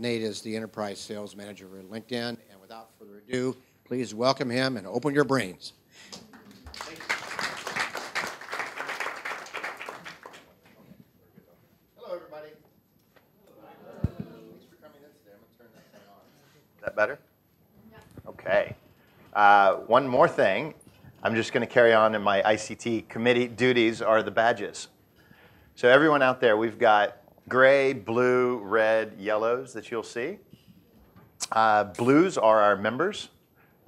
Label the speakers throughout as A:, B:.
A: Nate is the Enterprise Sales Manager at LinkedIn. And without further ado, please welcome him and open your brains. Hello, everybody. Thanks for coming in today. I'm going to turn that thing on. Is that better? Yeah. Okay. One more thing. I'm just going to carry on in my ICT committee duties are the badges. So everyone out there, we've got gray, blue, red, yellows that you'll see. Blues are our members.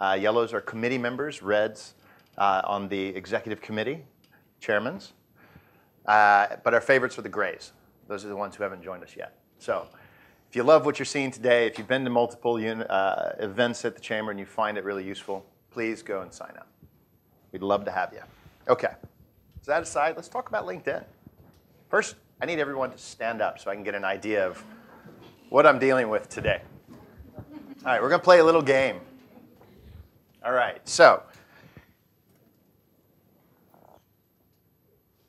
A: Yellows are committee members. Reds on the executive committee, chairmans. But our favorites are the grays. Those are the ones who haven't joined us yet. So if you love what you're seeing today, if you've been to multiple events at the Chamber and you find it really useful, please go and sign up. We'd love to have you. Okay. So that aside, let's talk about LinkedIn. First, I need everyone to stand up so I can get an idea of what I'm dealing with today. All right, we're going to play a little game. All right, so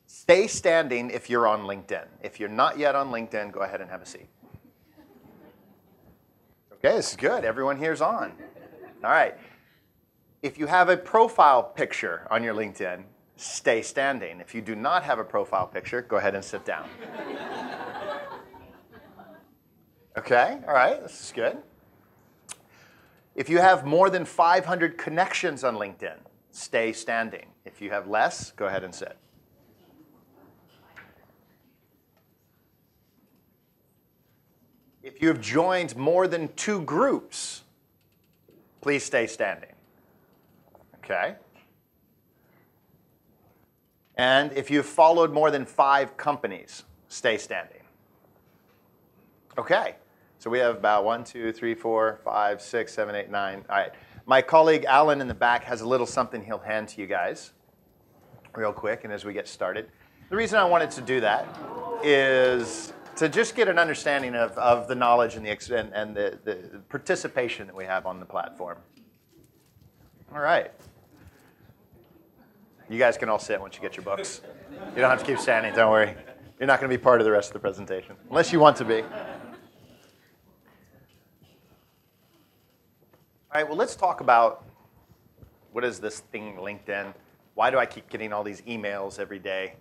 A: stay standing if you're on LinkedIn. If you're not yet on LinkedIn, go ahead and have a seat. Okay, this is good. Everyone here's on. All right. If you have a profile picture on your LinkedIn, stay standing. If you do not have a profile picture, go ahead and sit down. Okay, all right, this is good. If you have more than 500 connections on LinkedIn, stay standing. If you have less, go ahead and sit. If you have joined more than 2 groups, please stay standing. Okay. And if you've followed more than 5 companies, stay standing. Okay. So we have about 1, 2, 3, 4, 5, 6, 7, 8, 9. All right. My colleague Alan in the back has a little something he'll hand to you guys real quick and as we get started. The reason I wanted to do that is to just get an understanding of the knowledge and the participation that we have on the platform. All right. You guys can all sit once you get your books. You don't have to keep standing, don't worry. You're not going to be part of the rest of the presentation, unless you want to be. All right, well, let's talk about what is this thing, LinkedIn? Why do I keep getting all these emails every day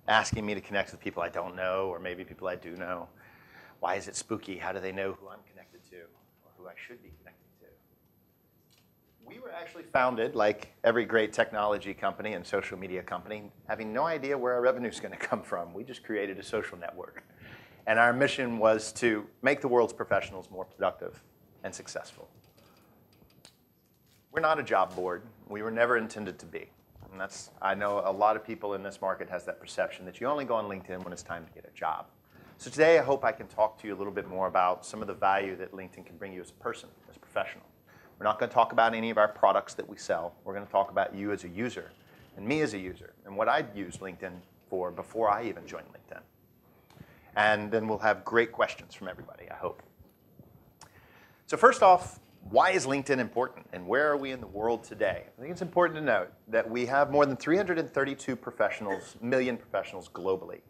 A: asking me to connect with people I don't know, or maybe people I do know? Why is it spooky? How do they know who I'm connected to, or who I should be connected to? We were actually founded, like every great technology company and social media company, having no idea where our revenue is going to come from. We just created a social network. And our mission was to make the world's professionals more productive and successful. We're not a job board. We were never intended to be. And that's, I know a lot of people in this market has that perception that you only go on LinkedIn when it's time to get a job. So today I hope I can talk to you a little bit more about some of the value that LinkedIn can bring you as a person, as a professional. We're not going to talk about any of our products that we sell. We're going to talk about you as a user and me as a user and what I'd used LinkedIn for before I even joined LinkedIn. And then we'll have great questions from everybody, I hope. So first off, why is LinkedIn important and where are we in the world today? I think it's important to note that we have more than 332 million professionals globally.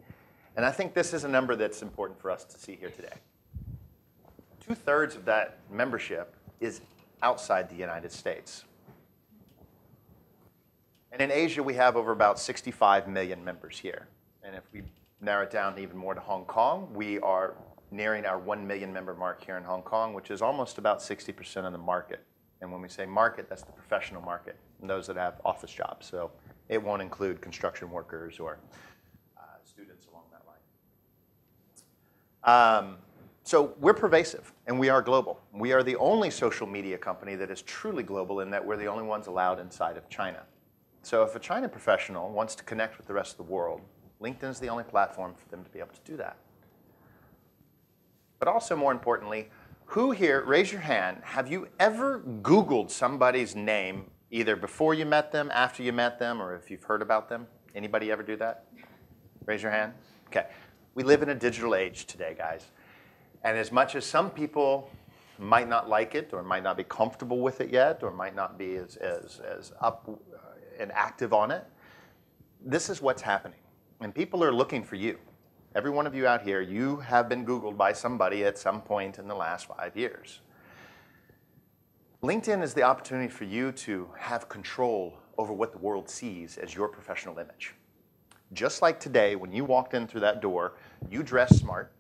A: And I think this is a number that's important for us to see here today. 2/3 of that membership is outside the United States. And in Asia, we have over about 65 million members here. And if we narrow it down even more to Hong Kong, we are nearing our 1 million member mark here in Hong Kong, which is almost about 60% of the market. And when we say market, that's the professional market, and those that have office jobs. So it won't include construction workers or students along that line. So we're pervasive, and we are global. We are the only social media company that is truly global in that we're the only ones allowed inside of China. So if a China professional wants to connect with the rest of the world, LinkedIn is the only platform for them to be able to do that. But also more importantly, who here, raise your hand, have you ever Googled somebody's name either before you met them, after you met them, or if you've heard about them? Anybody ever do that? Raise your hand. Okay. We live in a digital age today, guys. And as much as some people might not like it or might not be comfortable with it yet or might not be as up and active on it, this is what's happening. And people are looking for you Every one of you out here, you have been Googled by somebody at some point in the last 5 years. LinkedIn is the opportunity for you to have control over what the world sees as your professional image. Just like today, when you walked in through that door, you dress smart,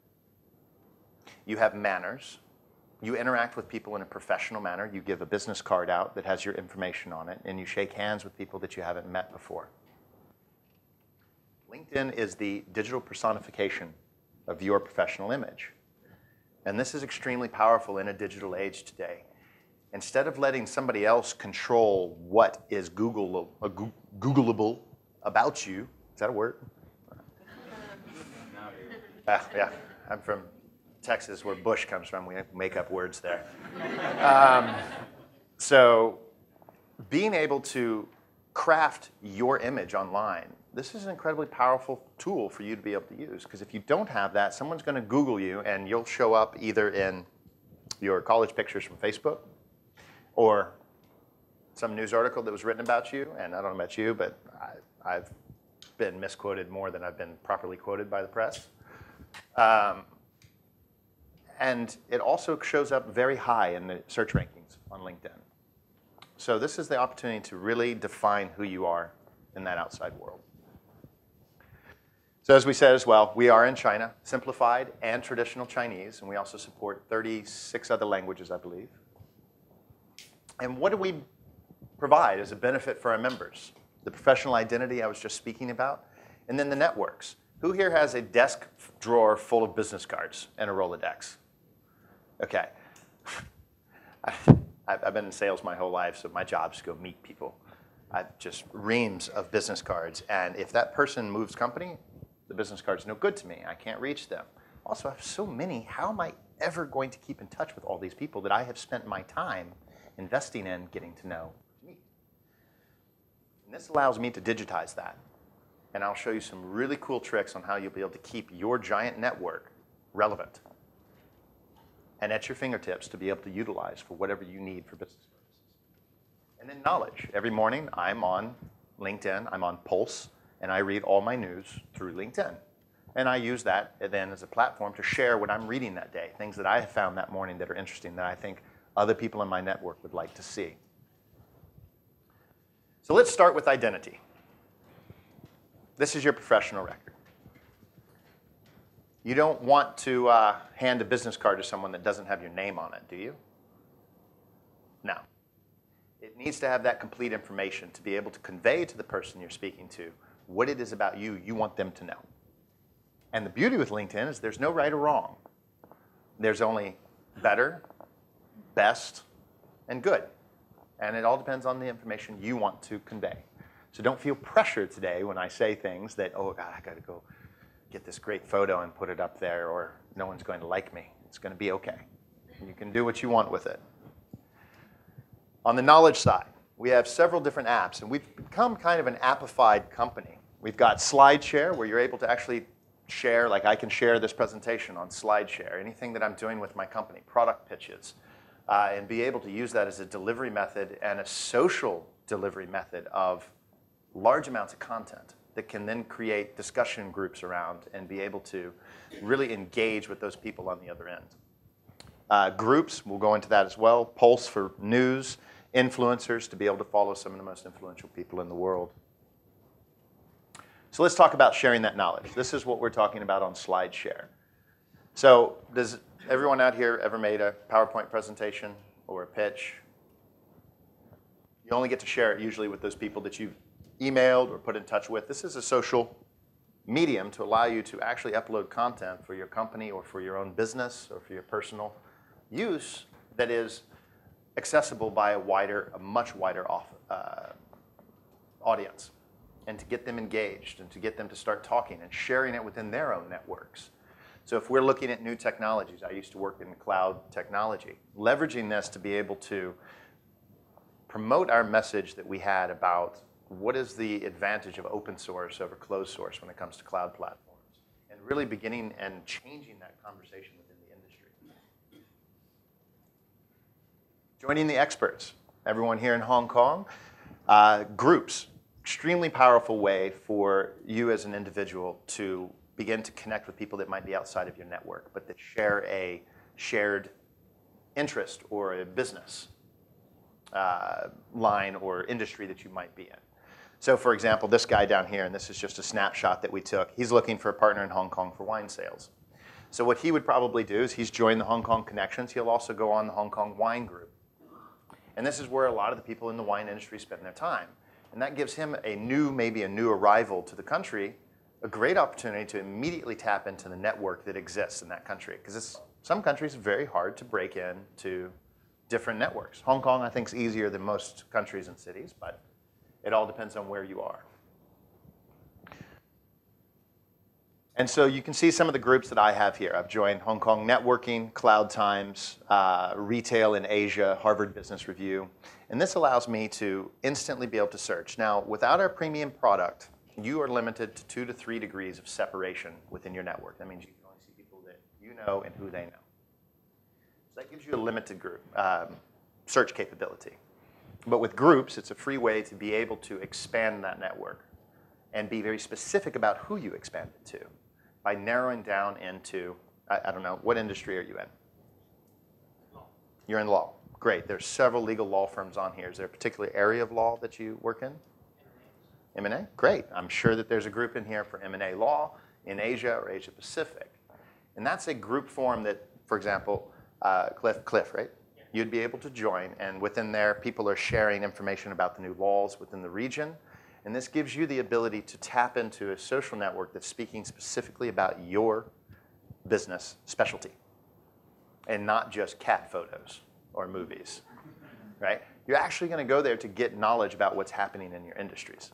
A: you have manners, you interact with people in a professional manner, you give a business card out that has your information on it, and you shake hands with people that you haven't met before. LinkedIn is the digital personification of your professional image. And this is extremely powerful in a digital age today. Instead of letting somebody else control what is Googleable about you, is that a word? Yeah, I'm from Texas, where Bush comes from. We make up words there. So being able to craft your image online, this is an incredibly powerful tool for you to be able to use. Because if you don't have that, someone's going to Google you, and you'll show up either in your college pictures from Facebook or some news article that was written about you. And I don't know about you, but I've been misquoted more than I've been properly quoted by the press. And it also shows up very high in the search rankings on LinkedIn. So this is the opportunity to really define who you are in that outside world. So as we said as well, we are in China, simplified and traditional Chinese, and we also support 36 other languages, I believe. And what do we provide as a benefit for our members? The professional identity I was just speaking about, and then the networks. Who here has a desk drawer full of business cards and a Rolodex? Okay. I've been in sales my whole life, so my job is to go meet people. I've just reams of business cards, and if that person moves company, the business card's no good to me. I can't reach them. Also, I have so many. How am I ever going to keep in touch with all these people that I have spent my time investing in getting to know me? And this allows me to digitize that. And I'll show you some really cool tricks on how you'll be able to keep your giant network relevant and at your fingertips to be able to utilize for whatever you need for business purposes. And then knowledge. Every morning, I'm on LinkedIn, I'm on Pulse, and I read all my news through LinkedIn. And I use that then as a platform to share what I'm reading that day, things that I have found that morning that are interesting that I think other people in my network would like to see. So let's start with identity. This is your professional record. You don't want to hand a business card to someone that doesn't have your name on it, do you? No. It needs to have that complete information to be able to convey to the person you're speaking to what it is about you want them to know. And the beauty with LinkedIn is there's no right or wrong. There's only better, best, and good. And it all depends on the information you want to convey. So don't feel pressure today when I say things that, oh God, I got to go get this great photo and put it up there, or no one's going to like me. It's going to be okay. You can do what you want with it. On the knowledge side, we have several different apps, and we've become kind of an appified company. We've got SlideShare, where you're able to actually share, like I can share this presentation on SlideShare, anything that I'm doing with my company, product pitches, and be able to use that as a delivery method and a social delivery method of large amounts of content that can then create discussion groups around and be able to really engage with those people on the other end. Groups, we'll go into that as well. Pulse for news, influencers to be able to follow some of the most influential people in the world. So let's talk about sharing that knowledge. This is what we're talking about on SlideShare. So does everyone out here ever made a PowerPoint presentation or a pitch? You only get to share it usually with those people that you've emailed or put in touch with. This is a social medium to allow you to actually upload content for your company or for your own business or for your personal use that is accessible by a much wider audience, and to get them engaged and to get them to start talking and sharing it within their own networks. So if we're looking at new technologies, I used to work in cloud technology, leveraging this to be able to promote our message that we had about what is the advantage of open source over closed source when it comes to cloud platforms, and really beginning and changing that conversation within the industry. Joining the experts, everyone here in Hong Kong, groups, extremely powerful way for you as an individual to begin to connect with people that might be outside of your network, but that share a shared interest or a business line or industry that you might be in. So for example, this guy down here, and this is just a snapshot that we took, he's looking for a partner in Hong Kong for wine sales. So what he would probably do is he's joined the Hong Kong Connections. He'll also go on the Hong Kong Wine Group. And this is where a lot of the people in the wine industry spend their time. And that gives him maybe a new arrival to the country, a great opportunity to immediately tap into the network that exists in that country. Because some countries are very hard to break into different networks. Hong Kong, I think, is easier than most countries and cities, but it all depends on where you are. And so you can see some of the groups that I have here. I've joined Hong Kong Networking, Cloud Times, Retail in Asia, Harvard Business Review. And this allows me to instantly be able to search. Now, without our premium product, you are limited to 2 to 3 degrees of separation within your network. That means you can only see people that you know and who they know. So that gives you a limited group search capability. But with groups, it's a free way to be able to expand that network and be very specific about who you expand it to by narrowing down into, I don't know, what industry are you in? Law. You're in law. Great. There's several legal law firms on here. Is there a particular area of law that you work in? M&A? Great. I'm sure that there's a group in here for M&A law in Asia or Asia Pacific. And that's a group form that, for example, Cliff, right? You'd be able to join, and within there, people are sharing information about the new laws within the region. And this gives you the ability to tap into a social network that's speaking specifically about your business specialty and not just cat photos or movies, right? You're actually going to go there to get knowledge about what's happening in your industries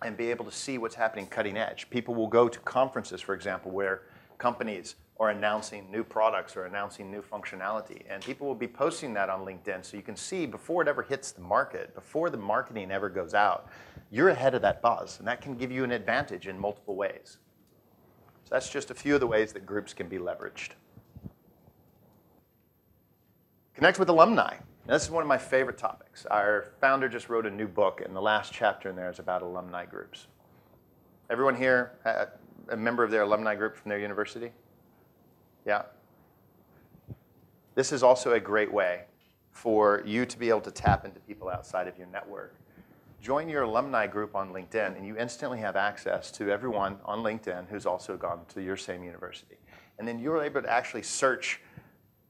A: and be able to see what's happening cutting edge. People will go to conferences, for example, where companies are announcing new products or announcing new functionality. And people will be posting that on LinkedIn so you can see before it ever hits the market, before the marketing ever goes out, you're ahead of that buzz. And that can give you an advantage in multiple ways. So that's just a few of the ways that groups can be leveraged. Connect with alumni. Now, this is one of my favorite topics. Our founder just wrote a new book, and the last chapter in there is about alumni groups. Everyone here a member of their alumni group from their university? Yeah. This is also a great way for you to be able to tap into people outside of your network. Join your alumni group on LinkedIn, and you instantly have access to everyone on LinkedIn who's also gone to your same university. And then you're able to actually search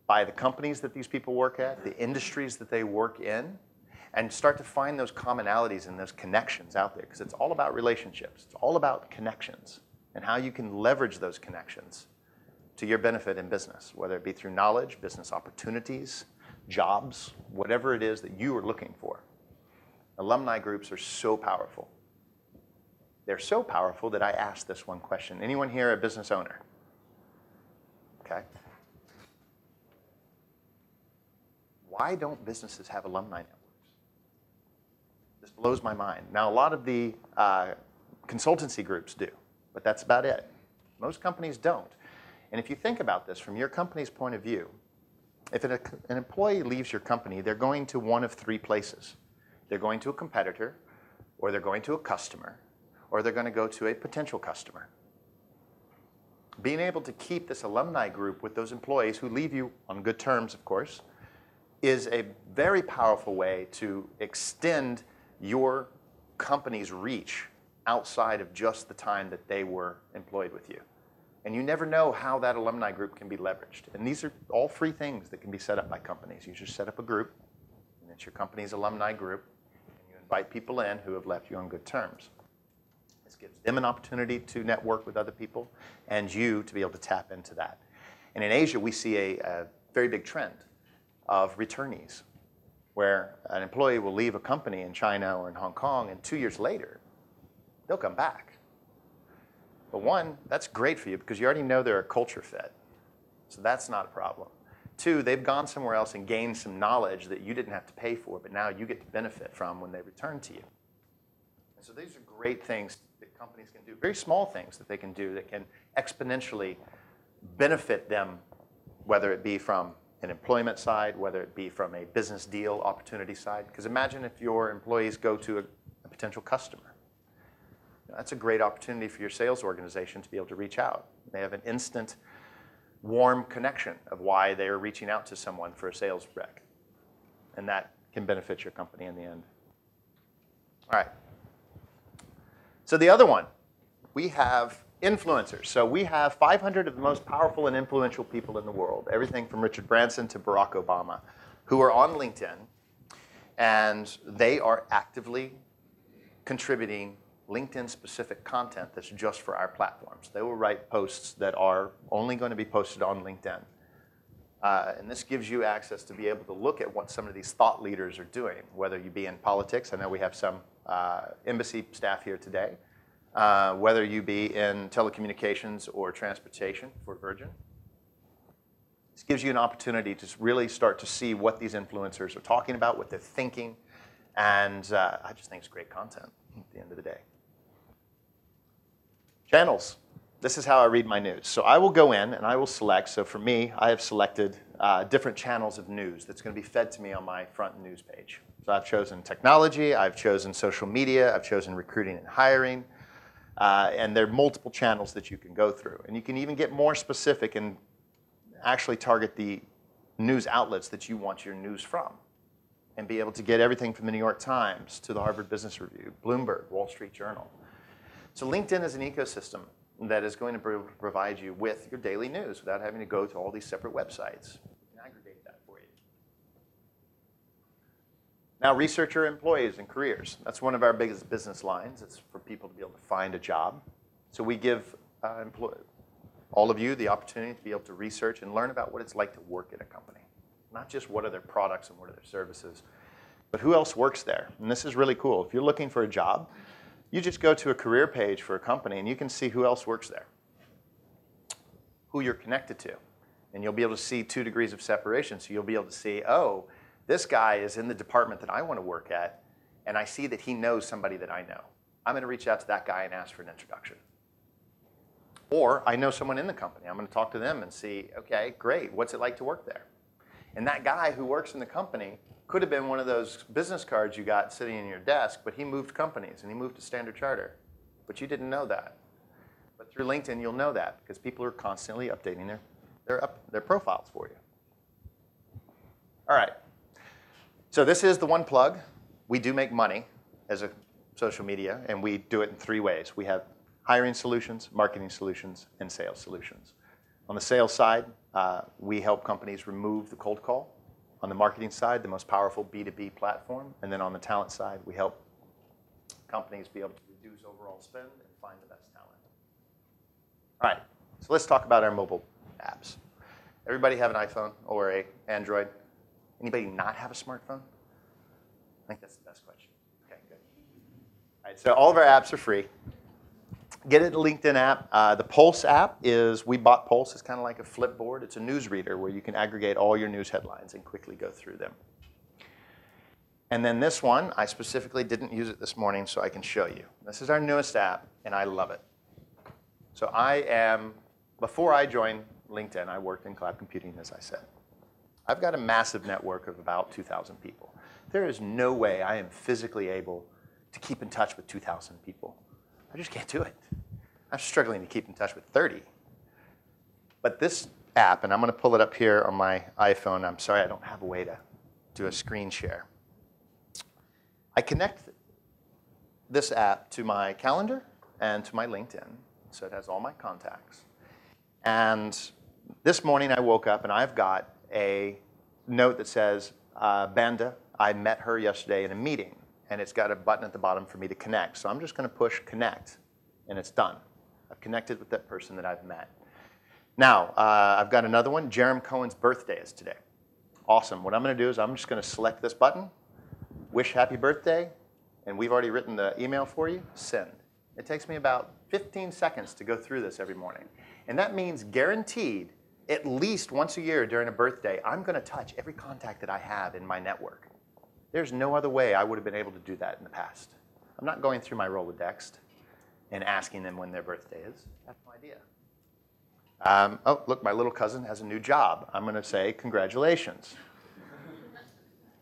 A: by the companies that these people work at, the industries that they work in, and start to find those commonalities and those connections out there, because it's all about relationships. It's all about connections and how you can leverage those connections to your benefit in business, whether it be through knowledge, business opportunities, jobs, whatever it is that you are looking for. Alumni groups are so powerful. They're so powerful that I asked this one question. Anyone here a business owner? Okay. Why don't businesses have alumni networks? This blows my mind. Now, a lot of the consultancy groups do, but that's about it. Most companies don't. And if you think about this from your company's point of view, if an employee leaves your company, they're going to one of three places. They're going to a competitor, or they're going to a customer, or they're going to go to a potential customer. Being able to keep this alumni group with those employees who leave you on good terms, of course, is a very powerful way to extend your company's reach outside of just the time that they were employed with you. And you never know how that alumni group can be leveraged. And these are all free things that can be set up by companies. You just set up a group, and it's your company's alumni group, and you invite people in who have left you on good terms. This gives them an opportunity to network with other people and you to be able to tap into that. And in Asia, we see a very big trend of returnees, where an employee will leave a company in China or in Hong Kong, and 2 years later, they'll come back. But one, that's great for you because you already know they're a culture fit. So that's not a problem. Two, they've gone somewhere else and gained some knowledge that you didn't have to pay for, but now you get to benefit from when they return to you. And so these are great things that companies can do, very small things that they can do that can exponentially benefit them, whether it be from an employment side, whether it be from a business deal opportunity side. Because imagine if your employees go to a potential customer. That's a great opportunity for your sales organization to be able to reach out. They have an instant, warm connection of why they are reaching out to someone for a sales rec. And that can benefit your company in the end. All right. So the other one, we have influencers. So we have 500 of the most powerful and influential people in the world, everything from Richard Branson to Barack Obama, who are on LinkedIn, and they are actively contributing LinkedIn-specific content that's just for our platforms. They will write posts that are only going to be posted on LinkedIn. And this gives you access to be able to look at what some of these thought leaders are doing, whether you be in politics. I know we have some embassy staff here today. Whether you be in telecommunications or transportation for Virgin. This gives you an opportunity to really start to see what these influencers are talking about, what they're thinking, and I just think it's great content at the end of the day. Channels. This is how I read my news. So I will go in and I will select. So for me, I have selected different channels of news that's going to be fed to me on my front news page. So I've chosen technology, I've chosen social media, I've chosen recruiting and hiring, and there are multiple channels that you can go through. And you can even get more specific and actually target the news outlets that you want your news from and be able to get everything from the New York Times to the Harvard Business Review, Bloomberg, Wall Street Journal. So LinkedIn is an ecosystem that is going to provide you with your daily news without having to go to all these separate websites. We can aggregate that for you. Now, researcher employees and careers. That's one of our biggest business lines. It's for people to be able to find a job. So we give all of you the opportunity to be able to research and learn about what it's like to work at a company. Not just what are their products and what are their services, but who else works there. And this is really cool. If you're looking for a job, you just go to a career page for a company and you can see who else works there, who you're connected to. And you'll be able to see 2 degrees of separation. So you'll be able to see, oh, this guy is in the department that I want to work at, and I see that he knows somebody that I know. I'm going to reach out to that guy and ask for an introduction. Or I know someone in the company. I'm going to talk to them and see, okay, great, what's it like to work there? And that guy who works in the company could have been one of those business cards you got sitting in your desk, but he moved companies and he moved to Standard Chartered. But you didn't know that. But through LinkedIn, you'll know that because people are constantly updating their profiles for you. All right. So this is the one plug. We do make money as a social media, and we do it in 3 ways. We have hiring solutions, marketing solutions, and sales solutions. On the sales side, we help companies remove the cold call. On the marketing side, the most powerful B2B platform. And then on the talent side, we help companies be able to reduce overall spend and find the best talent. All right, so let's talk about our mobile apps. Everybody have an iPhone or an Android? Anybody not have a smartphone? I think that's the best question. Okay, good. All right, so all of our apps are free. Get it, the LinkedIn app. The Pulse app is, we bought Pulse. It's kind of like a Flipboard. It's a news reader where you can aggregate all your news headlines and quickly go through them. And then this one, I specifically didn't use it this morning so I can show you. This is our newest app, and I love it. So before I joined LinkedIn, I worked in cloud computing, as I said. I've got a massive network of about 2,000 people. There is no way I am physically able to keep in touch with 2,000 people. I just can't do it. I'm struggling to keep in touch with 30. But this app, and I'm going to pull it up here on my iPhone. I'm sorry I don't have a way to do a screen share. I connect this app to my calendar and to my LinkedIn. So it has all my contacts. And this morning I woke up and I've got a note that says, Banda, I met her yesterday in a meeting. And it's got a button at the bottom for me to connect. So I'm just going to push connect, and it's done. I've connected with that person that I've met. Now, I've got another one. Jerem Cohen's birthday is today. Awesome. What I'm going to do is I'm just going to select this button, wish happy birthday, and we've already written the email for you, send. It takes me about 15 seconds to go through this every morning. And that means guaranteed, at least once a year during a birthday, I'm going to touch every contact that I have in my network. There's no other way I would have been able to do that in the past. I'm not going through my Rolodex and asking them when their birthday is. That's no idea. Oh, look, my little cousin has a new job. I'm going to say congratulations.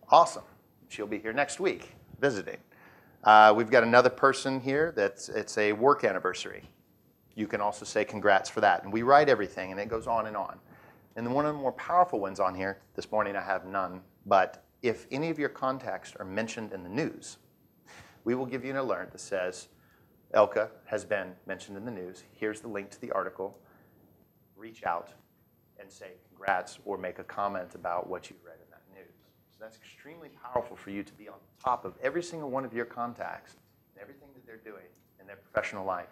A: Awesome. She'll be here next week visiting. We've got another person here it's a work anniversary. You can also say congrats for that. And we write everything, and it goes on. And then one of the more powerful ones on here, this morning I have none, but if any of your contacts are mentioned in the news, we will give you an alert that says, Elka has been mentioned in the news. Here's the link to the article. Reach out and say congrats or make a comment about what you read in that news. So that's extremely powerful for you to be on top of every single one of your contacts and everything that they're doing in their professional life.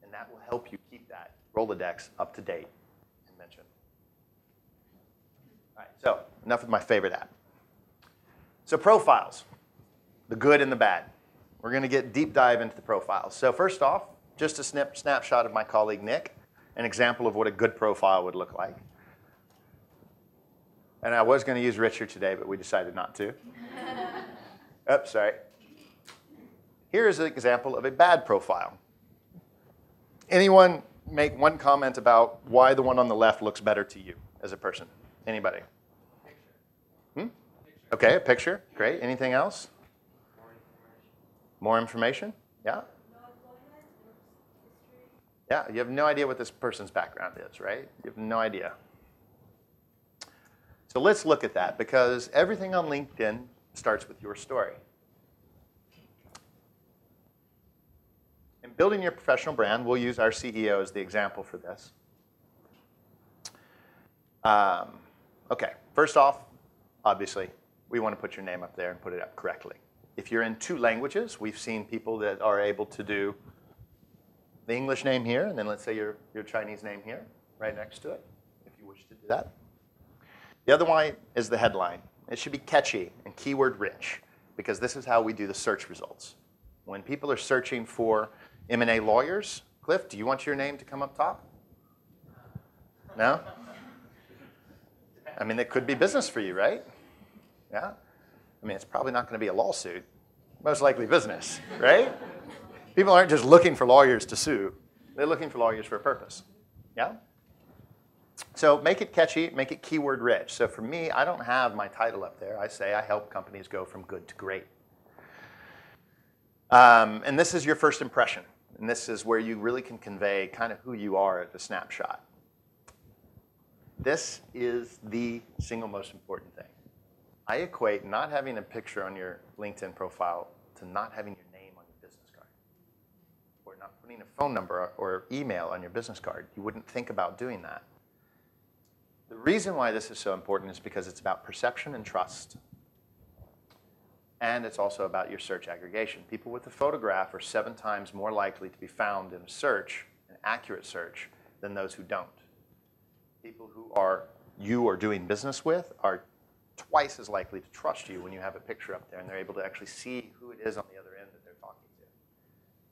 A: And that will help you keep that Rolodex up to date and mentioned. All right, so enough with my favorite app. So profiles, the good and the bad. We're going to get deep dive into the profiles. So first off, just a snapshot of my colleague Nick, an example of what a good profile would look like. And I was going to use Richard today, but we decided not to. Oops, sorry. Here is an example of a bad profile. Anyone make one comment about why the one on the left looks better to you as a person? Anybody? Picture. Okay, a picture. Great. Anything else? More information? Yeah? Yeah, you have no idea what this person's background is, right? You have no idea. So let's look at that, because everything on LinkedIn starts with your story. In building your professional brand, we'll use our CEO as the example for this. Okay, first off, obviously, we want to put your name up there and put it up correctly. If you're in 2 languages, we've seen people that are able to do the English name here, and then let's say your Chinese name here, right next to it, if you wish to do that. The other one is the headline. It should be catchy and keyword rich, because this is how we do the search results. When people are searching for M&A lawyers, Cliff, do you want your name to come up top? No? I mean, it could be business for you, right? Yeah? I mean, it's probably not going to be a lawsuit. Most likely business, right? People aren't just looking for lawyers to sue. They're looking for lawyers for a purpose. Yeah? So make it catchy, make it keyword rich. So for me, I don't have my title up there. I say I help companies go from good to great. And this is your first impression. And this is where you really can convey kind of who you are at the snapshot. This is the single most important thing. I equate not having a picture on your LinkedIn profile to not having your name on your business card, or not putting a phone number or email on your business card. You wouldn't think about doing that. The reason why this is so important is because it's about perception and trust. And it's also about your search aggregation. People with a photograph are 7 times more likely to be found in a search, an accurate search, than those who don't. People who you are doing business with are twice as likely to trust you when you have a picture up there and they're able to actually see who it is on the other end that they're talking to.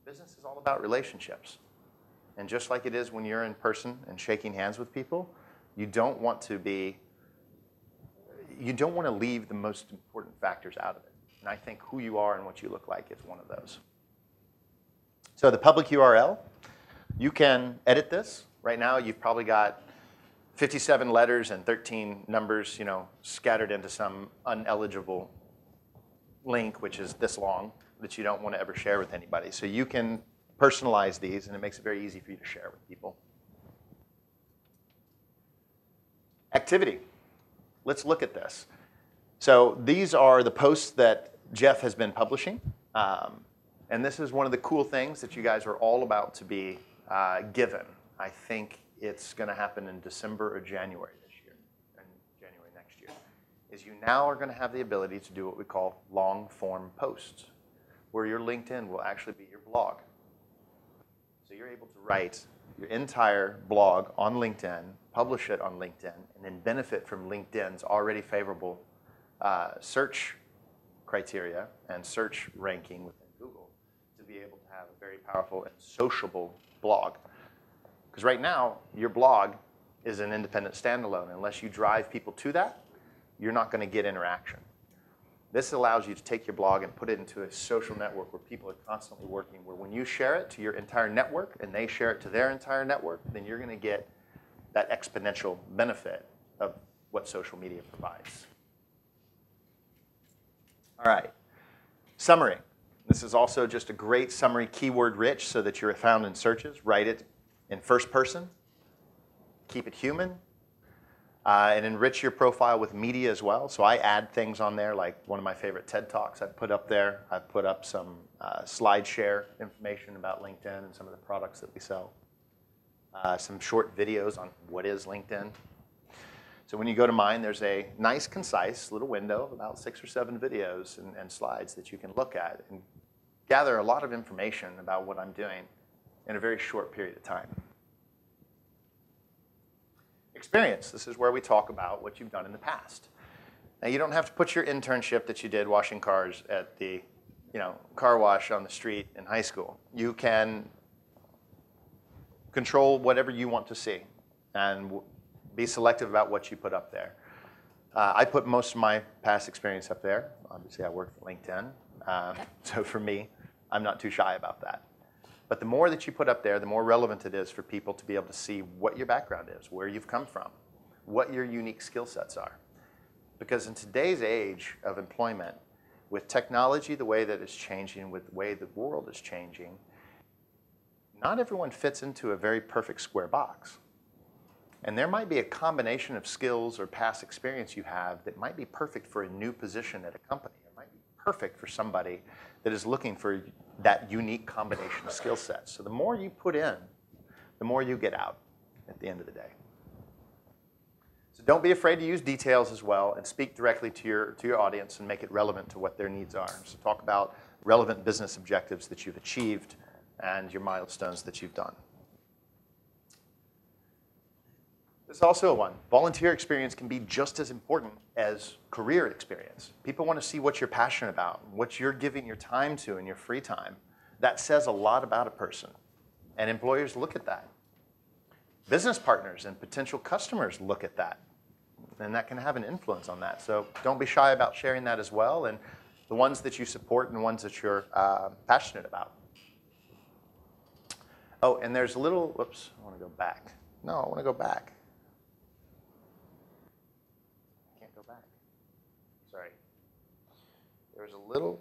A: Business is all about relationships. And just like it is when you're in person and shaking hands with people, you don't want to leave the most important factors out of it. And I think who you are and what you look like is one of those. So the public URL, you can edit this. Right now, you've probably got 57 letters and 13 numbers, scattered into some uneligible link, which is this long, that you don't want to ever share with anybody. So you can personalize these, and it makes it very easy for you to share with people. Activity. Let's look at this. So these are the posts that Jeff has been publishing. And this is one of the cool things that you guys are all about to be given. I think it's going to happen in December or January this year, and January next year, is you now are going to have the ability to do what we call long-form posts, where your LinkedIn will actually be your blog. So you're able to write your entire blog on LinkedIn, publish it on LinkedIn, and then benefit from LinkedIn's already favorable search criteria and search ranking within Google to be able to have a very powerful and sociable blog. Because right now, your blog is an independent standalone. Unless you drive people to that, you're not going to get interaction. This allows you to take your blog and put it into a social network where people are constantly working, where when you share it to your entire network and they share it to their entire network, then you're going to get that exponential benefit of what social media provides. All right. Summary. This is also just a great summary, keyword rich, so that you're found in searches. Write it in first person. Keep it human. And enrich your profile with media as well. So I add things on there, like one of my favorite TED Talks I've put up there. I've put up some SlideShare information about LinkedIn and some of the products that we sell. Some short videos on what is LinkedIn. So when you go to mine, there's a nice, concise little window of about 6 or 7 videos and slides that you can look at and gather a lot of information about what I'm doing in a very short period of time. Experience. This is where we talk about what you've done in the past. Now, you don't have to put your internship that you did washing cars at the car wash on the street in high school. You can control whatever you want to see and be selective about what you put up there. I put most of my past experience up there. Obviously, I work for LinkedIn. So for me, I'm not too shy about that. But the more that you put up there, the more relevant it is for people to be able to see what your background is, where you've come from, what your unique skill sets are. Because in today's age of employment, with technology the way that it's changing, with the way the world is changing, not everyone fits into a very perfect square box. And there might be a combination of skills or past experience you have that might be perfect for a new position at a company. It might be perfect for somebody that is looking for that unique combination of skill sets. So the more you put in, the more you get out at the end of the day. So don't be afraid to use details as well and speak directly to your audience and make it relevant to what their needs are. So talk about relevant business objectives that you've achieved and your milestones that you've done. There's also one. Volunteer experience can be just as important as career experience. People want to see what you're passionate about, what you're giving your time to in your free time. That says a lot about a person, and employers look at that. Business partners and potential customers look at that, and that can have an influence on that. So don't be shy about sharing that as well, and the ones that you support and the ones that you're passionate about. Oh, and there's a little, whoops, I want to go back. No, I want to go back. Sorry. There's a little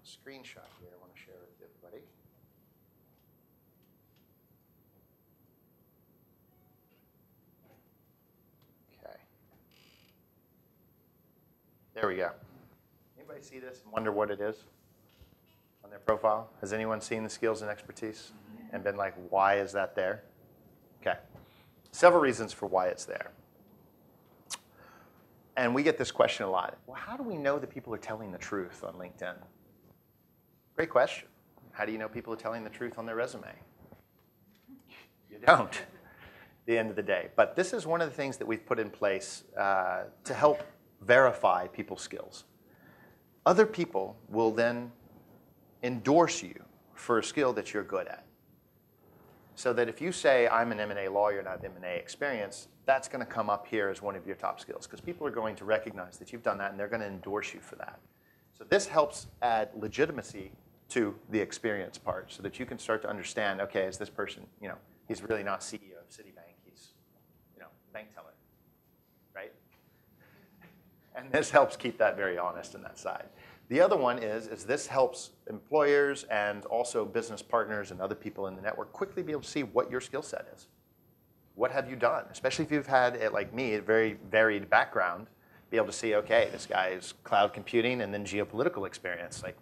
A: screenshot here I want to share with everybody. Okay. There we go. Anybody see this and wonder what it is on their profile? Has anyone seen the skills and expertise and been like, why is that there? Okay. Several reasons for why it's there. And we get this question a lot. Well, how do we know that people are telling the truth on LinkedIn? Great question. How do you know people are telling the truth on their resume? You don't, at the end of the day. But this is one of the things that we've put in place to help verify people's skills. Other people will then endorse you for a skill that you're good at. So that if you say, I'm an M&A lawyer and I have M&A experience, that's going to come up here as one of your top skills because people are going to recognize that you've done that and they're going to endorse you for that. So this helps add legitimacy to the experience part so that you can start to understand, okay, is this person, he's really not CEO of Citibank, he's, bank teller, right? And this helps keep that very honest on that side. The other one is this helps employers and also business partners and other people in the network quickly be able to see what your skill set is. What have you done? Especially if you've had, like me, a very varied background, be able to see, okay, this guy is cloud computing and then geopolitical experience. Like,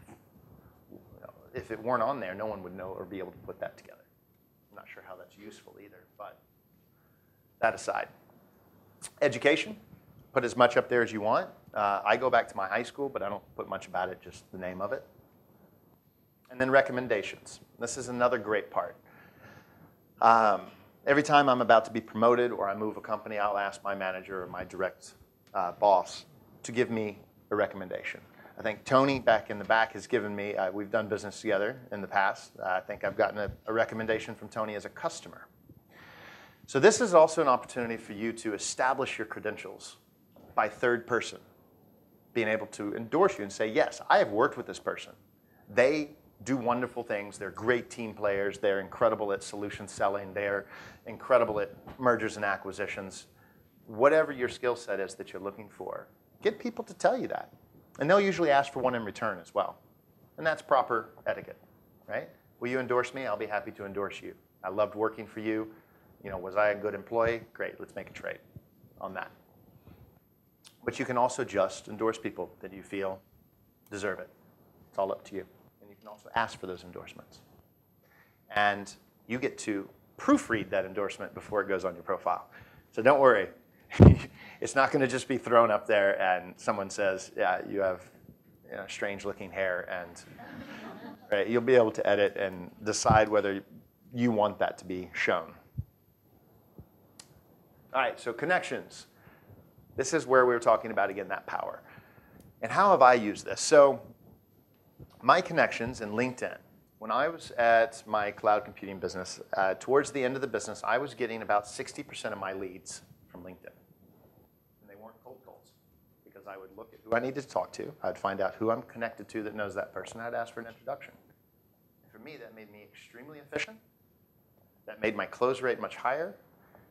A: if it weren't on there, no one would know or be able to put that together. I'm not sure how that's useful either, but that aside. Education, put as much up there as you want. I go back to my high school, but I don't put much about it, just the name of it. And then recommendations. This is another great part. Every time I'm about to be promoted or I move a company, I'll ask my manager or my direct boss to give me a recommendation. I think Tony back in the back has given me, we've done business together in the past. I think I've gotten a recommendation from Tony as a customer. So this is also an opportunity for you to establish your credentials by third person, being able to endorse you and say, yes, I have worked with this person. They do wonderful things. They're great team players. They're incredible at solution selling. They're incredible at mergers and acquisitions. Whatever your skill set is that you're looking for, get people to tell you that. And they'll usually ask for one in return as well. And that's proper etiquette, right? Will you endorse me? I'll be happy to endorse you. I loved working for you. Was I a good employee? Great, let's make a trade on that. But you can also just endorse people that you feel deserve it. It's all up to you. And you can also ask for those endorsements. And you get to proofread that endorsement before it goes on your profile. So don't worry. It's not going to just be thrown up there and someone says, yeah, you have strange looking hair, and right, you'll be able to edit and decide whether you want that to be shown. All right, so connections. This is where we were talking about, again, that power. And how have I used this? So my connections in LinkedIn, when I was at my cloud computing business, towards the end of the business, I was getting about 60% of my leads from LinkedIn. And they weren't cold calls, because I would look at who I needed to talk to. I'd find out who I'm connected to that knows that person. I'd ask for an introduction. And for me, that made me extremely efficient. That made my close rate much higher.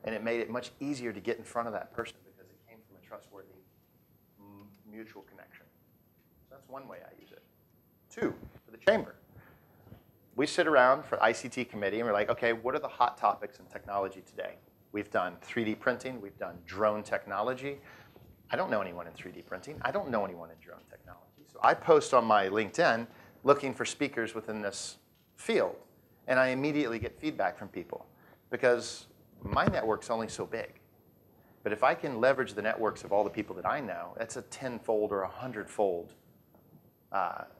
A: And it made it much easier to get in front of that person because it came from a trustworthy mutual connection. So that's one way I use it. Two, for the chamber. We sit around for ICT committee and we're like, okay, what are the hot topics in technology today? We've done 3D printing. We've done drone technology. I don't know anyone in 3D printing. I don't know anyone in drone technology. So I post on my LinkedIn looking for speakers within this field. And I immediately get feedback from people because my network's only so big. But if I can leverage the networks of all the people that I know, that's a 10-fold or 100-fold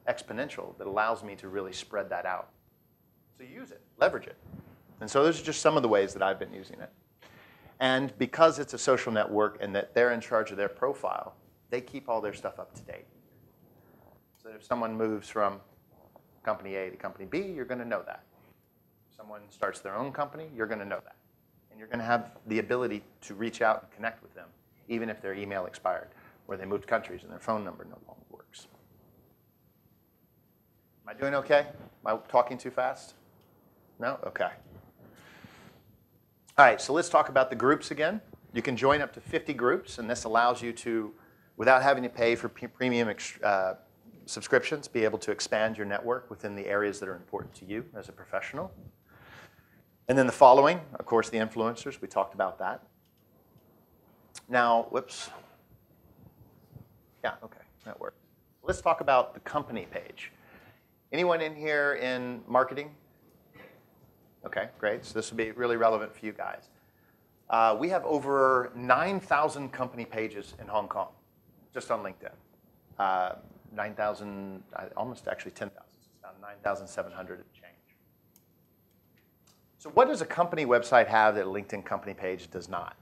A: exponential that allows me to really spread that out. So use it, leverage it. And so those are just some of the ways that I've been using it. And because it's a social network and that they're in charge of their profile, they keep all their stuff up to date. So if someone moves from company A to company B, you're going to know that. If someone starts their own company, you're going to know that. And you're going to have the ability to reach out and connect with them, even if their email expired, or they moved countries and their phone number no longer works. Am I doing okay? Am I talking too fast? No? Okay. All right, so let's talk about the groups again. You can join up to 50 groups, and this allows you to, without having to pay for premium subscriptions, be able to expand your network within the areas that are important to you as a professional. And then the following, of course, the influencers. We talked about that. Now, whoops. Yeah, okay, that worked. Let's talk about the company page. Anyone in here in marketing? Okay, great. So this will be really relevant for you guys. We have over 9,000 company pages in Hong Kong, just on LinkedIn. 9,000, almost actually 10,000. So it's about 9,700 and change. So what does a company website have that a LinkedIn company page does not?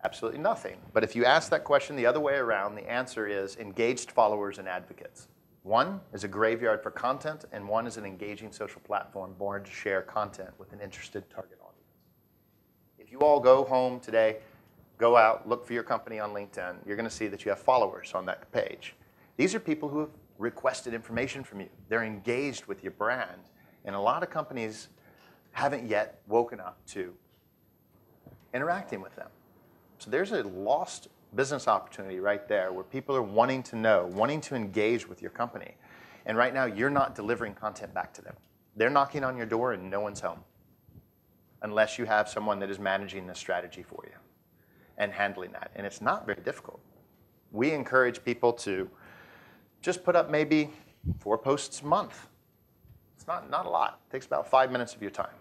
A: Absolutely nothing. But if you ask that question the other way around, the answer is engaged followers and advocates. One is a graveyard for content, and one is an engaging social platform born to share content with an interested target audience. If you all go home today, go out, look for your company on LinkedIn, you're going to see that you have followers on that page. These are people who have requested information from you. They're engaged with your brand. And a lot of companies haven't yet woken up to interacting with them. So there's a lost business opportunity right there where people are wanting to know, wanting to engage with your company. And right now, you're not delivering content back to them. They're knocking on your door and no one's home unless you have someone that is managing this strategy for you and handling that. And it's not very difficult. We encourage people to just put up maybe 4 posts a month. It's not a lot. It takes about 5 minutes of your time.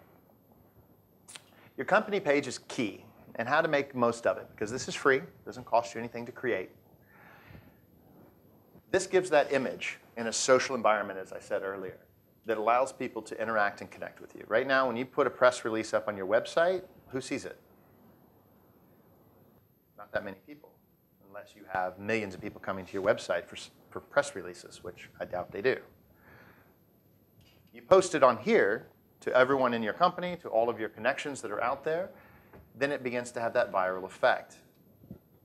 A: Your company page is key, and how to make most of it, because this is free. It doesn't cost you anything to create. This gives that image in a social environment, as I said earlier, that allows people to interact and connect with you. Right now, when you put a press release up on your website, who sees it? Not that many people, unless you have millions of people coming to your website for press releases, which I doubt they do. You post it on here to everyone in your company, to all of your connections that are out there, then it begins to have that viral effect.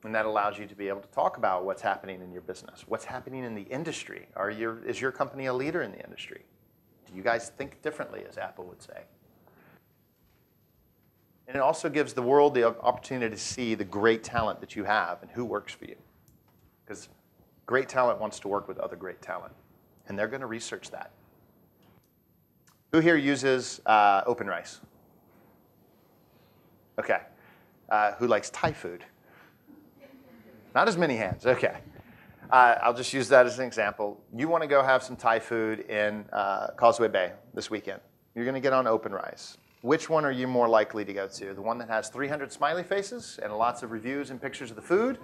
A: And that allows you to be able to talk about what's happening in your business, what's happening in the industry. Is your company a leader in the industry? Do you guys think differently, as Apple would say? And it also gives the world the opportunity to see the great talent that you have and who works for you. Because great talent wants to work with other great talent. and they're going to research that. Who here uses OpenRice? Okay. Who likes Thai food? Not as many hands. Okay. I'll just use that as an example. You want to go have some Thai food in Causeway Bay this weekend. You're going to get on OpenRice. Which one are you more likely to go to? The one that has 300 smiley faces and lots of reviews and pictures of the food,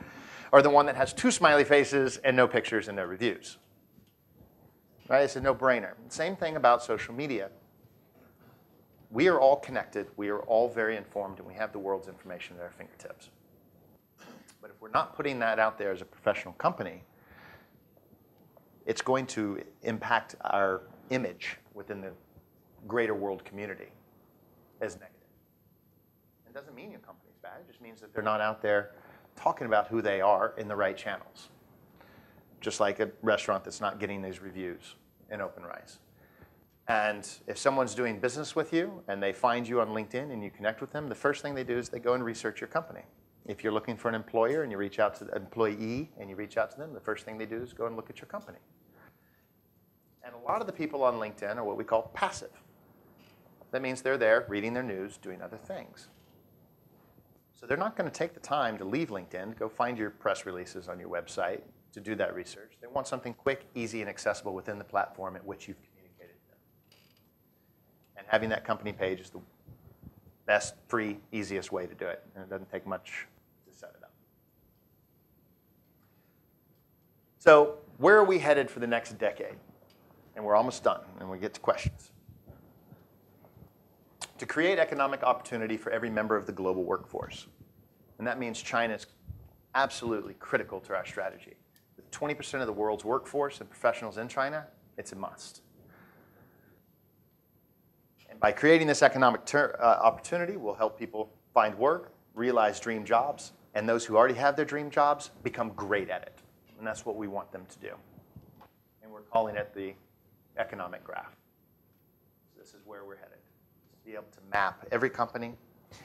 A: or the one that has 2 smiley faces and no pictures and no reviews? Right? It's a no-brainer. Same thing about social media. We are all connected. We are all very informed, and we have the world's information at our fingertips. But if we're not putting that out there as a professional company, it's going to impact our image within the greater world community as negative. It doesn't mean your company's bad. It just means that they're not out there talking about who they are in the right channels. Just like a restaurant that's not getting these reviews in OpenRice. And if someone's doing business with you and they find you on LinkedIn and you connect with them, the first thing they do is they go and research your company. If you're looking for an employer and you reach out to the employee and you reach out to them, the first thing they do is go and look at your company. And a lot of the people on LinkedIn are what we call passive. That means they're there reading their news, doing other things. So they're not going to take the time to leave LinkedIn, go find your press releases on your website to do that research. They want something quick, easy, and accessible within the platform at which you've communicated to them. And having that company page is the best, free, easiest way to do it. And it doesn't take much to set it up. So where are we headed for the next decade? And we're almost done, and we get to questions. To create economic opportunity for every member of the global workforce. And that means China is absolutely critical to our strategy. With 20% of the world's workforce and professionals in China, it's a must. And by creating this economic opportunity, we'll help people find work, realize dream jobs, and those who already have their dream jobs become great at it. And that's what we want them to do. And we're calling it the economic graph. So this is where we're headed. To be able to map every company,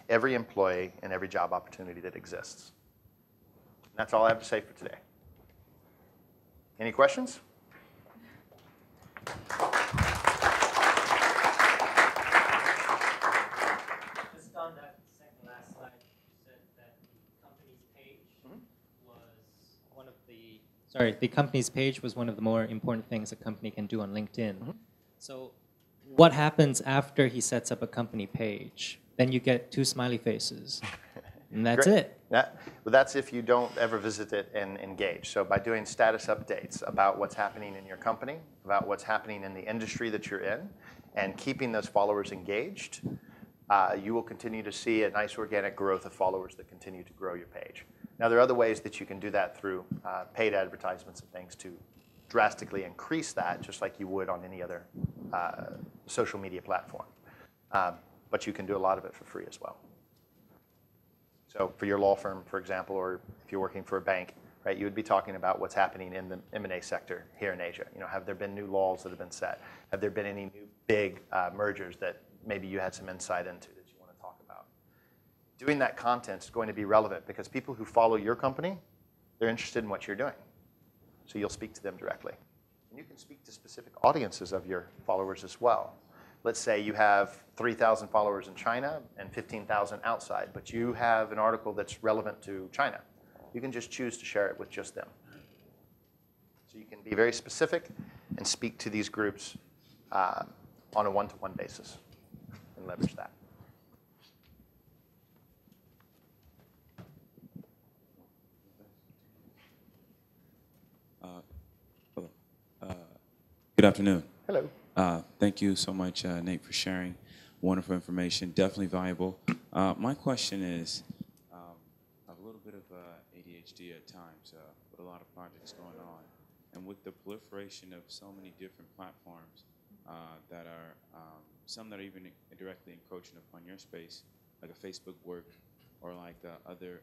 A: every employee, and every job opportunity that exists. And that's all I have to say for today. Any questions?
B: Just on that second last slide, you said that the company's page was one of the... Sorry, the company's page was one of the more important things a company can do on LinkedIn. So what happens after he sets up a company page? Then you get 2 smiley faces. And that's it.
A: Well, that's if you don't ever visit it and engage. So by doing status updates about what's happening in your company, about what's happening in the industry that you're in, and keeping those followers engaged, you will continue to see a nice organic growth of followers that continue to grow your page. Now, there are other ways that you can do that through paid advertisements and things to drastically increase that, just like you would on any other social media platform. But you can do a lot of it for free as well. So for your law firm, for example, or if you're working for a bank, right, you would be talking about what's happening in the M&A sector here in Asia. You know, have there been new laws that have been set? Have there been any new big mergers that maybe you had some insight into that you want to talk about? Doing that content is going to be relevant because people who follow your company, they're interested in what you're doing. So you'll speak to them directly. And you can speak to specific audiences of your followers as well. Let's say you have 3,000 followers in China and 15,000 outside, but you have an article that's relevant to China. You can just choose to share it with just them. So you can be very specific and speak to these groups on a one-to-one basis and leverage that.
C: Good afternoon.
A: Hello.
C: Thank you so much, Nate, for sharing wonderful information, definitely valuable. My question is, I have a little bit of ADHD at times with a lot of projects going on. And with the proliferation of so many different platforms that are, some that are even directly encroaching upon your space, like a Facebook work or like other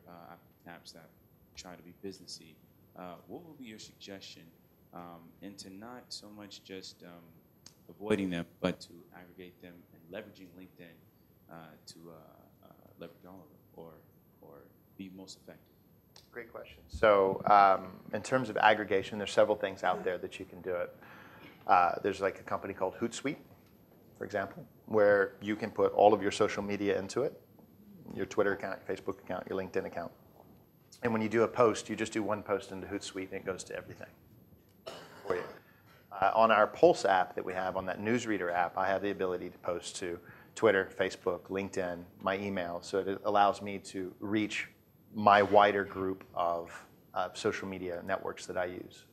C: apps that try to be businessy, what would be your suggestion into not so much just avoiding them, but to aggregate them and leveraging LinkedIn to leverage all of them or be most effective?
A: Great question. So in terms of aggregation, there's several things out there that you can do it. There's like a company called Hootsuite, for example, where you can put all of your social media into it, your Twitter account, your Facebook account, your LinkedIn account. And when you do a post, you just do one post into Hootsuite and it goes to everything for you. On our Pulse app that we have, on that newsreader app, I have the ability to post to Twitter, Facebook, LinkedIn, my email. So it allows me to reach my wider group of social media networks that I use.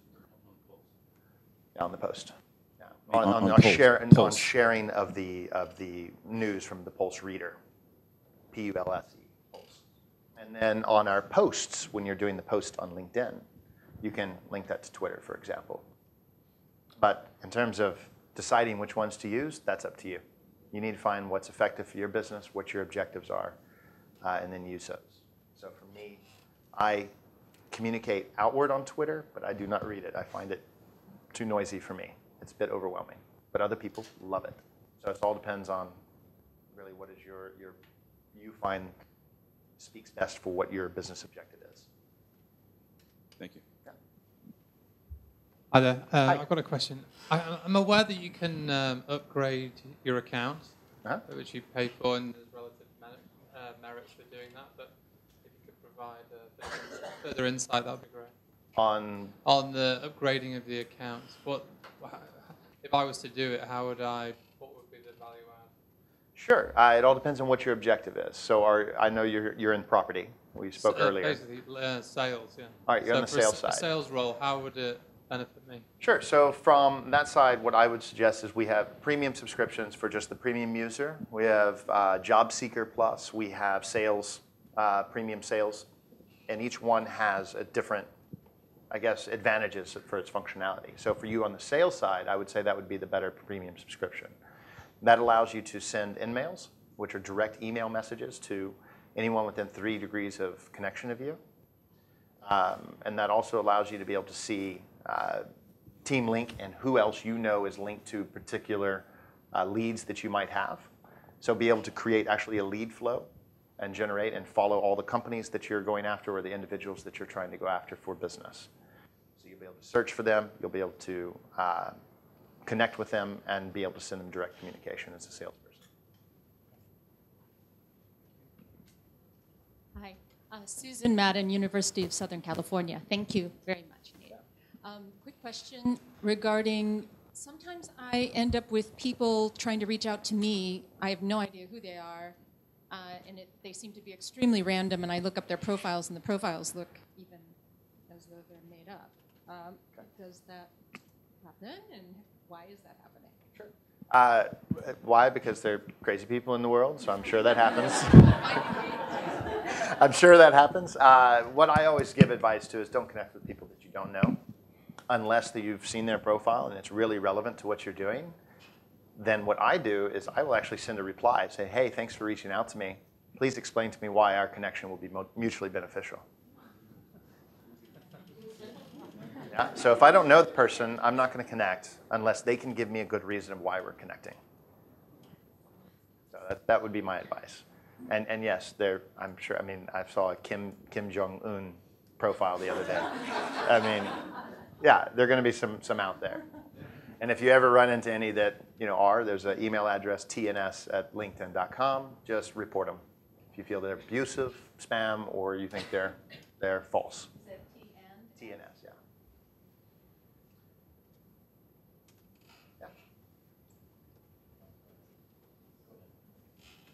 A: On the post. Yeah. On
C: Pulse.
A: sharing of the news from the Pulse reader. Pulse. Pulse. And then on our posts, when you're doing the post on LinkedIn, you can link that to Twitter, for example. But in terms of deciding which ones to use, that's up to you. You need to find what's effective for your business, what your objectives are, and then use those. So for me, I communicate outward on Twitter, but I do not read it. I find it too noisy for me. It's a bit overwhelming. But other people love it. So it all depends on really what is you find speaks best for what your business objective is.
C: Thank you.
A: Yeah.
D: Hi there. I've got a question. I'm aware that you can upgrade your account, which you pay for, and there's relative merits for doing that. But if you could provide a bit of further insight, that would be great.
A: On
D: the upgrading of the accounts, if I was to do it, what would be the value add?
A: Sure. It all depends on what your objective is. So I know you're in property. We spoke earlier.
D: Basically, sales, yeah.
A: All right, you're on the sales side.
D: A sales role, how would it benefit me?
A: Sure. So from that side, what I would suggest is we have premium subscriptions for just the premium user. We have Job Seeker Plus. We have sales, premium sales. And each one has a different, I guess, advantages for its functionality. So for you on the sales side, I would say that would be the better premium subscription. That allows you to send InMails, which are direct email messages to anyone within 3 degrees of connection of you. And that also allows you to be able to see Team Link and who else you know is linked to particular leads that you might have. So be able to create actually a lead flow and generate and follow all the companies that you're going after or the individuals that you're trying to go after for business. So you'll be able to search for them, you'll be able to connect with them, and be able to send them direct communication as a salesperson.
E: Hi, Susan Madden, University of Southern California. Thank you very much, Nate. Quick question regarding, sometimes I end up with people trying to reach out to me. I have no idea who they are. And they seem to be extremely random, and I look up their profiles, and the profiles look even as though they're made up. Does that happen, and why is that happening?
A: Sure. Why? Because they're crazy people in the world, so I'm sure that happens. I'm sure that happens. What I always give advice to is don't connect with people that you don't know, unless that you've seen their profile and it's really relevant to what you're doing. Then what I do is I will actually send a reply, say, hey, thanks for reaching out to me. Please explain to me why our connection will be mutually beneficial. Yeah? So if I don't know the person, I'm not going to connect unless they can give me a good reason of why we're connecting. So that would be my advice. And yes, I'm sure, I mean, I saw a Kim Jong-un profile the other day. I mean, yeah, there are going to be some out there. And if you ever run into any that there's an email address, tns@linkedin.com. Just report them if you feel they're abusive, spam, or you think they're false.
E: Is it TN?
A: TNS, yeah.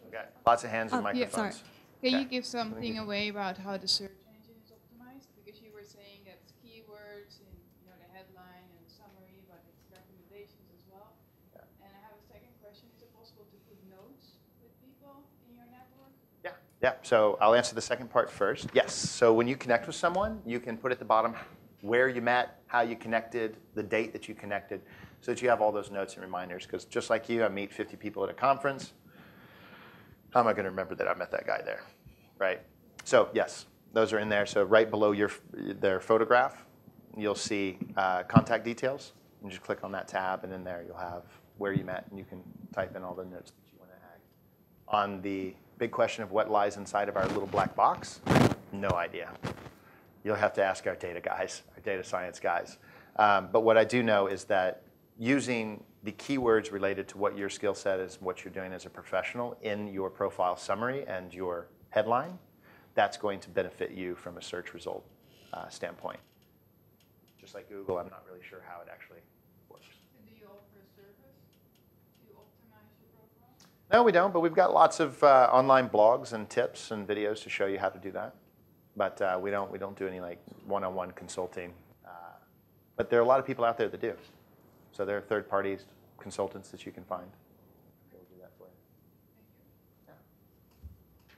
A: Okay, lots of hands and microphones.
F: Yeah, sorry. Can
A: Okay.
F: you give something away about how the search engine is optimized? Because you were saying that it's keywords and the headline and the summary, but it's recommendations as well.
A: Yeah.
F: And I have a second question. Is it possible to put notes with people in your network?
A: Yeah. So I'll answer the second part first. Yes. So when you connect with someone, you can put at the bottom where you met, how you connected, the date that you connected, so that you have all those notes and reminders. Because just like you, I meet 50 people at a conference. How am I going to remember that I met that guy there, right? So yes, those are in there. So right below their photograph, you'll see contact details. You just click on that tab, and in there you'll have where you met, and you can type in all the notes that you want to add. On the big question of what lies inside of our little black box, no idea. You'll have to ask our data guys, our data science guys. But what I do know is that using the keywords related to what your skill set is, what you're doing as a professional in your profile summary and your headline, that's going to benefit you from a search result standpoint. Just like Google, I'm not really sure how it actually works.
F: And do you offer a service to optimize your profile?
A: No, we don't, but we've got lots of online blogs and tips and videos to show you how to do that. But we don't do any like one-on-one consulting. But there are a lot of people out there that do. So there are third-party consultants that you can find. They'll do that for you. Yeah.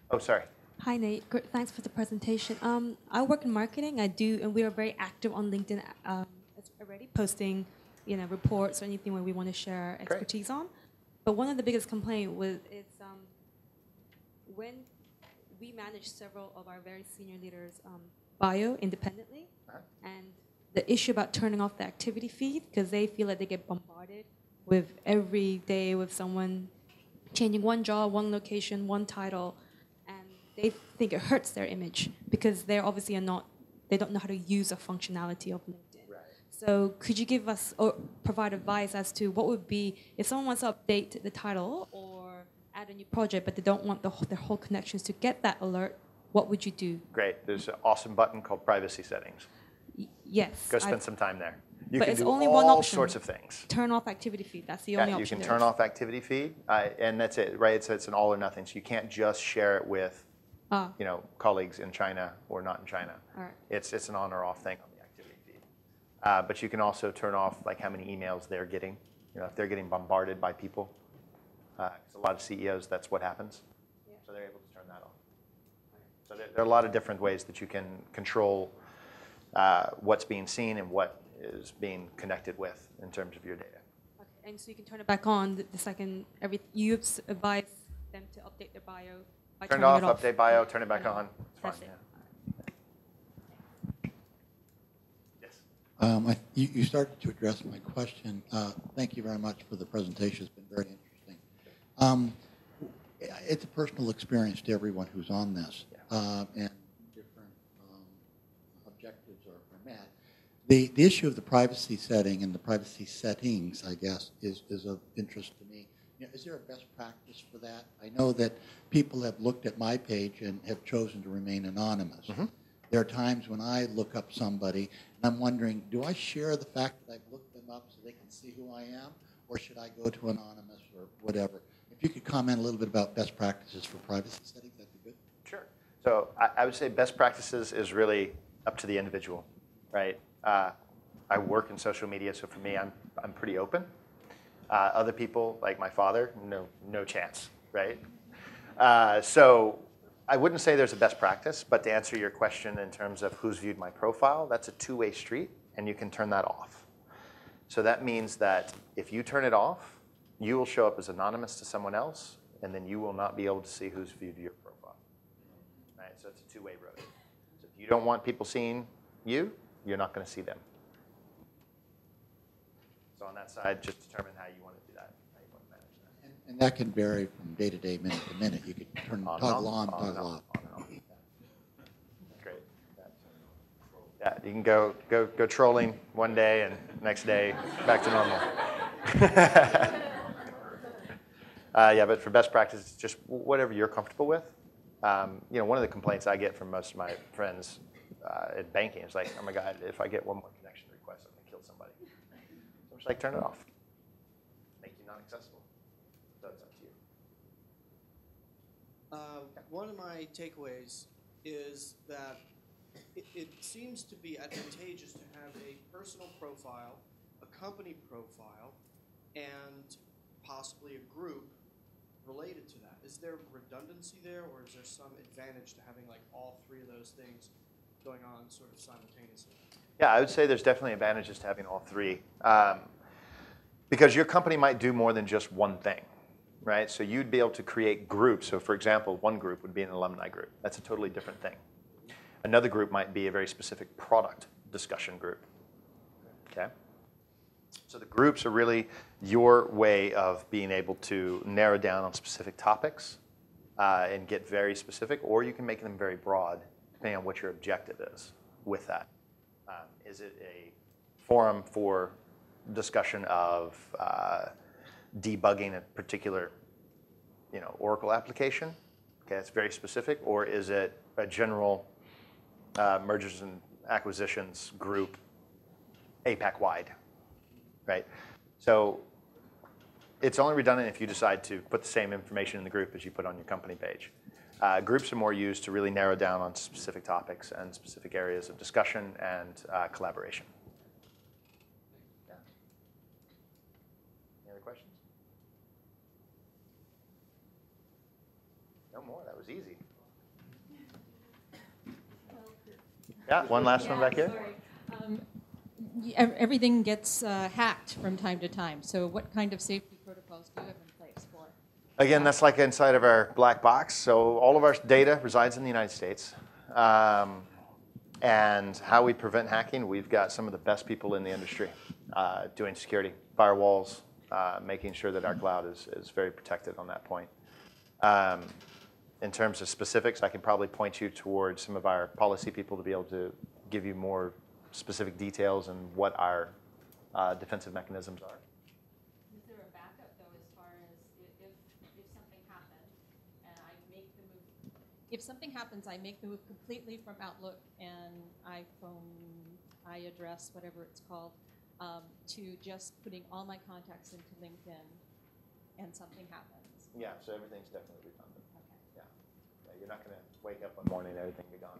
A: Oh, sorry.
G: Hi, Nate. Great. Thanks for the presentation. I work in marketing. and we are very active on LinkedIn already, posting, reports or anything where we want to share our expertise on. But one of the biggest complaints is when we manage several of our very senior leaders' bio independently, and the issue about turning off the activity feed because they feel like they get bombarded with every day with someone changing one job, one location, one title, and they think it hurts their image because they're obviously they don't know how to use the functionality of LinkedIn.
A: Right.
G: So could you give us or provide advice as to what would be if someone wants to update the title or add a new project, but they don't want their whole connections to get that alert? What would you do?
A: Great. There's an awesome button called Privacy Settings.
G: Yes.
A: Go spend some time there. You
G: but
A: can
G: it's
A: do
G: only
A: all
G: one option.
A: sorts of things.
G: Turn off activity feed. That's the only
A: You
G: option.
A: can
G: there
A: turn
G: is.
A: off activity feed, and that's it, right? It's an all or nothing. So you can't just share it with, colleagues in China or not in China.
G: All right.
A: It's an on or off thing on the activity feed. But you can also turn off like how many emails they're getting. If they're getting bombarded by people, because a lot of CEOs, that's what happens.
G: Yeah.
A: So they're able to turn that off. So there are a lot of different ways that you can control what's being seen and what is being connected with in terms of your data.
G: Okay. And so you can turn it back on the second you advise them to update their bio by
A: Turn it
G: turning
A: off, update bio, turn it back
G: Turn it
A: on.
G: off.
A: It's fine.
G: That's it.
A: Yeah.
H: Yes. You started to address my question. Thank you very much for the presentation. It's been very interesting. It's a personal experience to everyone who's on this, and different objectives are met. The issue of the privacy setting and the privacy settings, I guess, is of interest to me. Is there a best practice for that? I know that people have looked at my page and have chosen to remain anonymous. Mm-hmm. There are times when I look up somebody and I'm wondering, do I share the fact that I've looked them up so they can see who I am, or should I go to anonymous or whatever? If you could comment a little bit about best practices for privacy settings, that'd be good.
A: Sure. So I would say best practices is really up to the individual, right? I work in social media, so for me, I'm pretty open. Other people, like my father, no chance, right? So I wouldn't say there's a best practice, but to answer your question in terms of who's viewed my profile, that's a two-way street, and you can turn that off. So that means that if you turn it off, you will show up as anonymous to someone else, and then you will not be able to see who's viewed your profile. Right? So it's a two-way road. So if you don't want people seeing you, you're not going to see them. So on that side, just determine how you want to do that, how you want to manage that.
H: And that can vary from day to day, minute to minute. You could turn toggle on, toggle off.
A: On and off. Great. Yeah, you can go trolling one day and next day back to normal. Yeah, but for best practice, just whatever you're comfortable with. One of the complaints I get from most of my friends in banking is like, oh my God, if I get one more connection request, I'm gonna kill somebody. So I'm just like, turn it off. Make you not accessible. So it's up to you.
I: One of my takeaways is that it seems to be advantageous to have a personal profile, a company profile, and possibly a group related to that. Is there redundancy there, or is there some advantage to having like all three of those things going on sort of simultaneously?
A: Yeah, I would say there's definitely advantages to having all three. Because your company might do more than just one thing, right? So you'd be able to create groups. So for example, one group would be an alumni group. That's a totally different thing. Another group might be a very specific product discussion group, okay? So the groups are really your way of being able to narrow down on specific topics and get very specific, or you can make them very broad, depending on what your objective is with that. Is it a forum for discussion of debugging a particular, Oracle application? Okay, that's very specific. Or is it a general mergers and acquisitions group, APAC-wide, right? So it's only redundant if you decide to put the same information in the group as you put on your company page. Groups are more used to really narrow down on specific topics and specific areas of discussion and collaboration. Yeah. Any other questions? No more. That was easy. Yeah, one last one back here.
E: Everything gets hacked from time to time. So what kind of safety protocols do you have in place for?
A: Again, that's like inside of our black box. So all of our data resides in the United States. And how we prevent hacking, we've got some of the best people in the industry doing security, firewalls, making sure that our cloud is very protected on that point. In terms of specifics, I can probably point you towards some of our policy people to be able to give you more specific details and what our defensive mechanisms are.
E: Is there a backup, though, as far as if something happened and I make the move? If something happens, I make the move completely from Outlook and iPhone, iAddress, whatever it's called, to just putting all my contacts into LinkedIn, and something happens.
A: Yeah, so everything's definitely redundant.
E: Okay.
A: Yeah, you're not going to wake up one morning and everything be gone.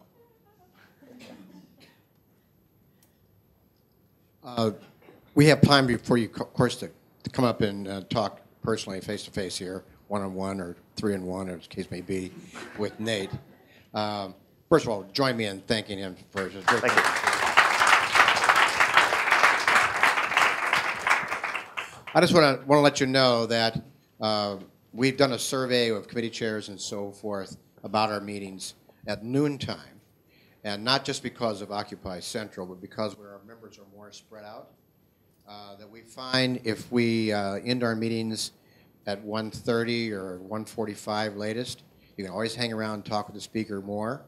J: We have time before you, of course, to come up and talk personally, face-to-face here, one-on-one or three-on-one, as the case may be, with Nate. First of all, join me in thanking him for his great.
A: Thank you.
J: I just want to let you know that we've done a survey of committee chairs and so forth about our meetings at noontime, and not just because of Occupy Central, but because where our members are more spread out, that we find if we end our meetings at 1:30 or 1:45 latest, you can always hang around and talk with the speaker more.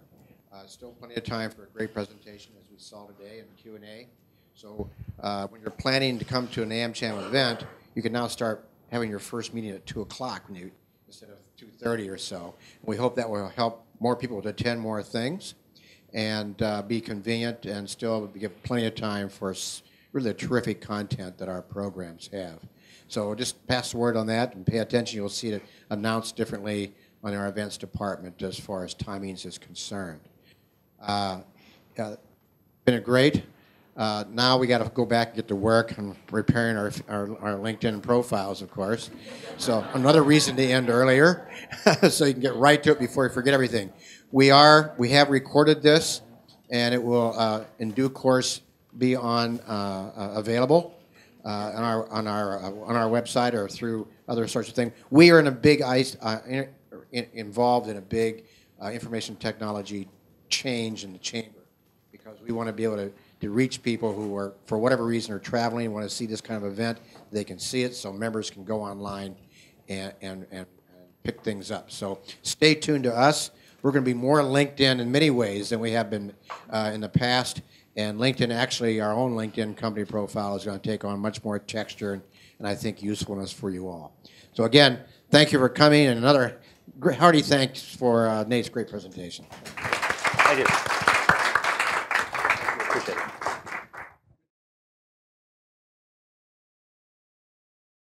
J: Still plenty of time for a great presentation, as we saw today in the Q&A. So when you're planning to come to an AmCham event, you can now start having your first meeting at 2 o'clock instead of 2:30 or so. And we hope that will help more people to attend more things and be convenient and still give plenty of time for really the terrific content that our programs have. So just pass the word on that and pay attention. You'll see it announced differently on our events department as far as timings is concerned. Been a great. Now we got to go back and get to work and repairing our LinkedIn profiles, of course. So another reason to end earlier, so you can get right to it before you forget everything. We have recorded this, and it will, in due course, be on available on our website or through other sorts of things. We are in a big involved in a big information technology change in the chamber, because we want to be able to reach people who are, for whatever reason, are traveling and want to see this kind of event. They can see it, so members can go online and pick things up. So stay tuned to us. We're going to be more LinkedIn in many ways than we have been in the past. And LinkedIn, actually, our own LinkedIn company profile is going to take on much more texture and I think usefulness for you all. So again, thank you for coming, and another hearty thanks for Nate's great presentation.
A: Thank you. Appreciate it.